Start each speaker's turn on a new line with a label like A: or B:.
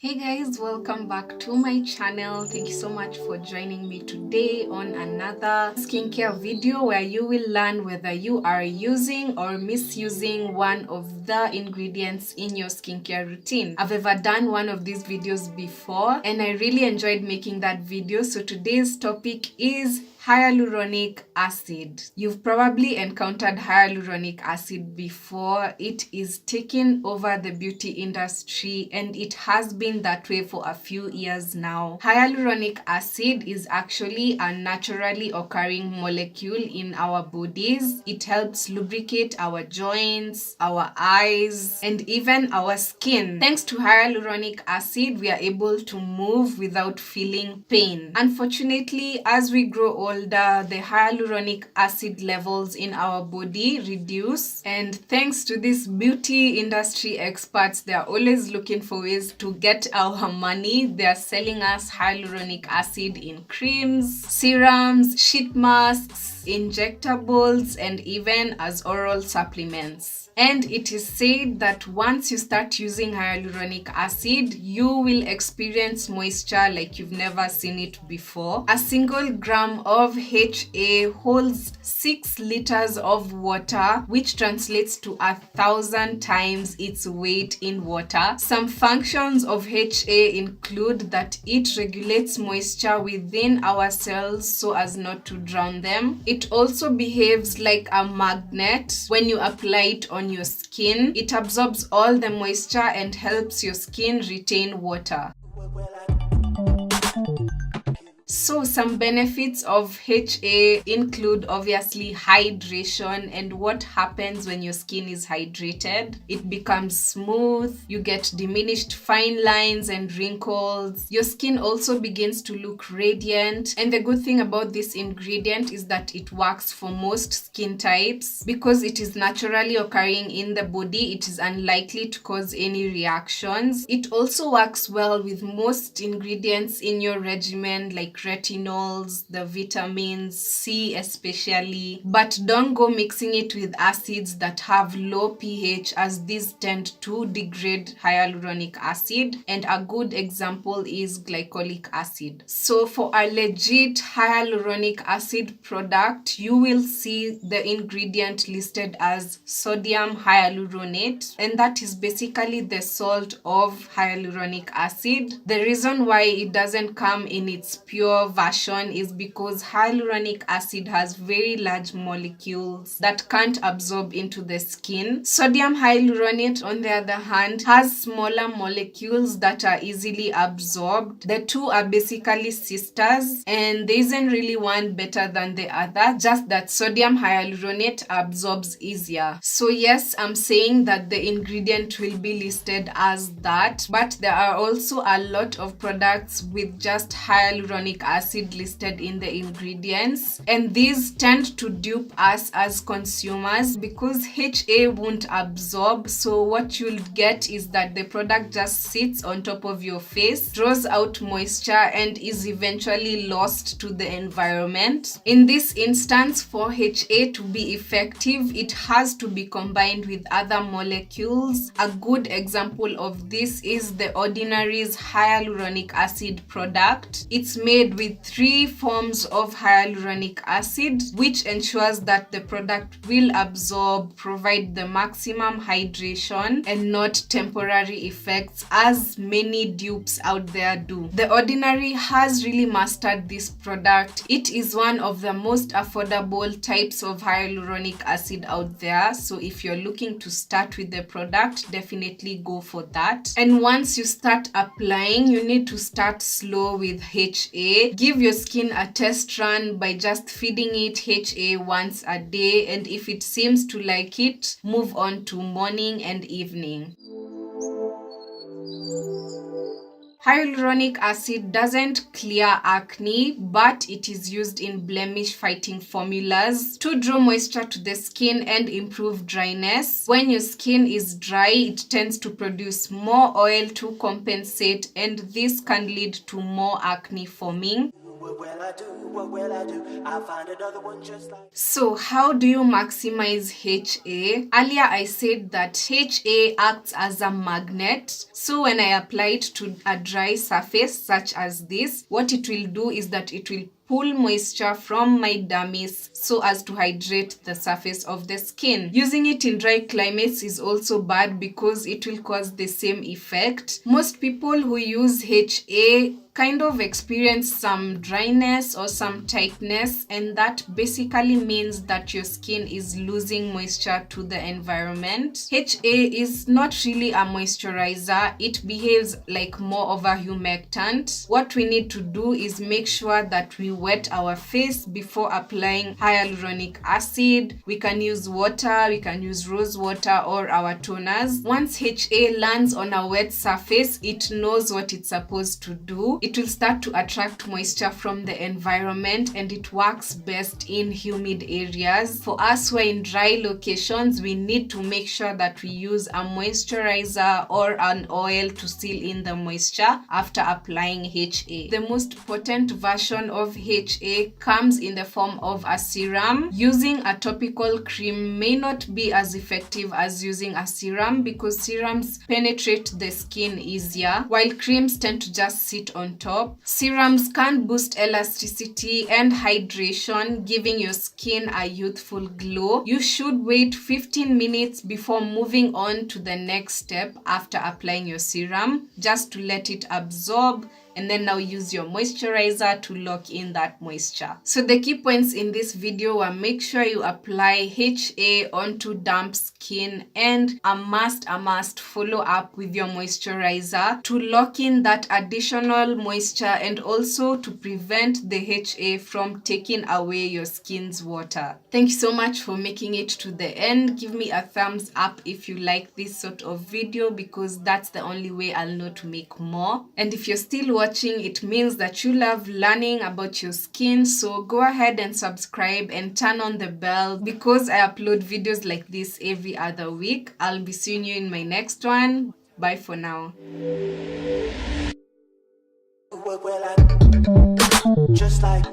A: Hey guys, welcome back to my channel. Thank you so much for joining me today on another skincare video where you will learn whether you are using or misusing one of the ingredients in your skincare routine. I've ever done one of these videos before and I really enjoyed making that video. So today's topic is hyaluronic acid. You've probably encountered hyaluronic acid before. It is taking over the beauty industry and it has been that way for a few years now. Hyaluronic acid is actually a naturally occurring molecule in our bodies. It helps lubricate our joints, our eyes, and even our skin. Thanks to hyaluronic acid, we are able to move without feeling pain. Unfortunately, as we grow older, the hyaluronic acid levels in our body reduce, and thanks to these beauty industry experts, they're always looking for ways to get our money. They're selling us hyaluronic acid in creams, serums, sheet masks, injectables, and even as oral supplements. And it is said that once you start using hyaluronic acid, you will experience moisture like you've never seen it before. A single gram of HA holds 6 liters of water, which translates to 1,000 times its weight in water. Some functions of HA include that it regulates moisture within our cells so as not to drown them. It also behaves like a magnet. When you apply it on your skin, it absorbs all the moisture and helps your skin retain water. So some benefits of HA include obviously hydration. And what happens when your skin is hydrated? It becomes smooth, you get diminished fine lines and wrinkles. Your skin also begins to look radiant. And the good thing about this ingredient is that it works for most skin types. Because it is naturally occurring in the body, it is unlikely to cause any reactions. It also works well with most ingredients in your regimen like retinols, the vitamins C especially, but don't go mixing it with acids that have low pH, as these tend to degrade hyaluronic acid, and a good example is glycolic acid. So for a legit hyaluronic acid product, you will see the ingredient listed as sodium hyaluronate, and that is basically the salt of hyaluronic acid. The reason why it doesn't come in its pure version is because hyaluronic acid has very large molecules that can't absorb into the skin. Sodium hyaluronate, on the other hand, has smaller molecules that are easily absorbed. The two are basically sisters, and there isn't really one better than the other, just that sodium hyaluronate absorbs easier. So yes, I'm saying that the ingredient will be listed as that, but there are also a lot of products with just hyaluronic acid listed in the ingredients, and these tend to dupe us as consumers because HA won't absorb. So what you'll get is that the product just sits on top of your face, draws out moisture, and is eventually lost to the environment. In this instance, for HA to be effective, it has to be combined with other molecules. A good example of this is the Ordinary's hyaluronic acid product. It's made with 3 forms of hyaluronic acid, which ensures that the product will absorb, provide the maximum hydration, and not temporary effects as many dupes out there do. The Ordinary has really mastered this product. It is one of the most affordable types of hyaluronic acid out there. So if you're looking to start with the product, definitely go for that. And once you start applying, you need to start slow with HA. Give your skin a test run by just feeding it HA once a day, and if it seems to like it, move on to morning and evening. Hyaluronic acid doesn't clear acne, but it is used in blemish fighting formulas to draw moisture to the skin and improve dryness. When your skin is dry, it tends to produce more oil to compensate, and this can lead to more acne forming.
B: What will I do? I'll find another one just like.
A: So how do you maximize HA? Earlier I said that HA acts as a magnet. So when I apply it to a dry surface such as this, what it will do is that it will pull moisture from my dermis so as to hydrate the surface of the skin. Using it in dry climates is also bad because it will cause the same effect. Most people who use HA kind of experience some dryness or some tightness, and that basically means that your skin is losing moisture to the environment. HA is not really a moisturizer. It behaves like more of a humectant. What we need to do is make sure that we wet our face before applying hyaluronic acid. We can use water, we can use rose water or our toners. Once HA lands on a wet surface, it knows what it's supposed to do. It will start to attract moisture from the environment, and it works best in humid areas. For us who are in dry locations, we need to make sure that we use a moisturizer or an oil to seal in the moisture after applying HA. The most potent version of HA comes in the form of a serum. Using a topical cream may not be as effective as using a serum because serums penetrate the skin easier, while creams tend to just sit on top. Serums can boost elasticity and hydration, giving your skin a youthful glow. You should wait 15 minutes before moving on to the next step after applying your serum, just to let it absorb, and then now use your moisturizer to lock in that moisture. So the key points in this video are: make sure you apply HA onto damp skin, and a must follow up with your moisturizer to lock in that additional moisture and also to prevent the HA from taking away your skin's water. Thank you so much for making it to the end. Give me a thumbs up if you like this sort of video, because that's the only way I'll know to make more. And if you're still watching, it means that you love learning about your skin, so go ahead and subscribe and turn on the bell because I upload videos like this every other week. I'll be seeing you in my next one. Bye for now.
B: What will I do? Just like